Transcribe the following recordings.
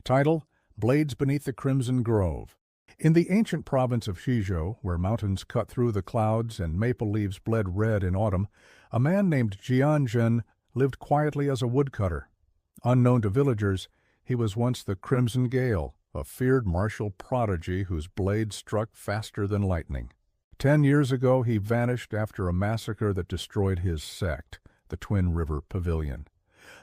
Title: Blades Beneath the Crimson Grove. In the ancient province of Shizhou, where mountains cut through the clouds and maple leaves bled red in autumn, a man named Jian Zhen lived quietly as a woodcutter. Unknown to villagers, he was once the Crimson Gale, a feared martial prodigy whose blade struck faster than lightning. 10 years ago he vanished after a massacre that destroyed his sect, the Twin River Pavilion.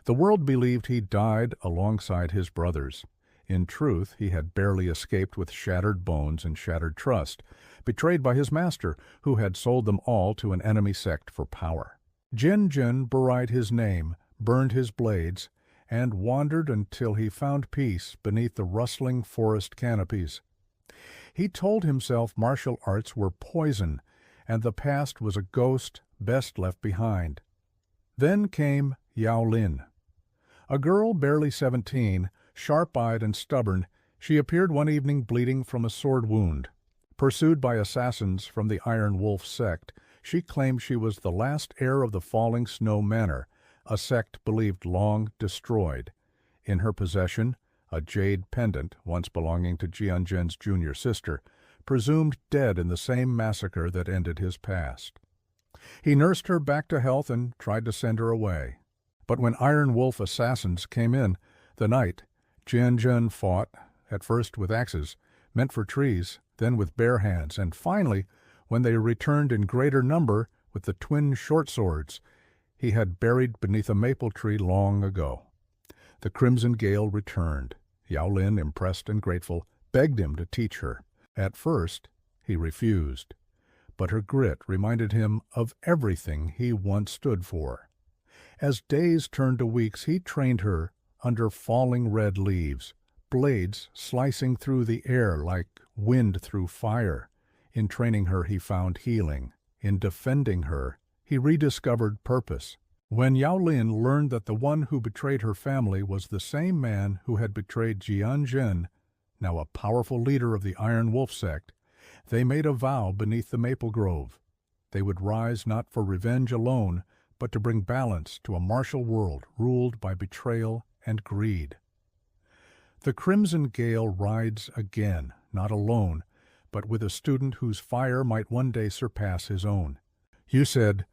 The world believed he died alongside his brothers. In truth, he had barely escaped with shattered bones and shattered trust, betrayed by his master, who had sold them all to an enemy sect for power. Jian Zhen buried his name, burned his blades, and wandered until he found peace beneath the rustling forest canopies. He told himself martial arts were poison, and the past was a ghost best left behind. Then came Yao Lin. A girl barely 17, sharp-eyed and stubborn, she appeared one evening bleeding from a sword wound. Pursued by assassins from the Iron Wolf sect, she claimed she was the last heir of the Falling Snow Manor, a sect believed long destroyed. In her possession, a jade pendant, once belonging to Jian Zhen's junior sister, presumed dead in the same massacre that ended his past. He nursed her back to health and tried to send her away. But when Iron Wolf assassins came in the night, Jian Zhen fought, at first with axes, meant for trees, then with bare hands, and finally, when they returned in greater number with the twin short swords, he had buried beneath a maple tree long ago. The Crimson Gale returned. Yao Lin, impressed and grateful, begged him to teach her. At first, he refused, but her grit reminded him of everything he once stood for. As days turned to weeks, he trained her under falling red leaves, blades slicing through the air like wind through fire. In training her, he found healing. In defending her, he rediscovered purpose. When Yao Lin learned that the one who betrayed her family was the same man who had betrayed Jian Zhen, now a powerful leader of the Iron Wolf sect, they made a vow beneath the maple grove. They would rise not for revenge alone, but to bring balance to a martial world ruled by betrayal and greed. The Crimson Gale rides again, not alone, but with a student whose fire might one day surpass his own. You said,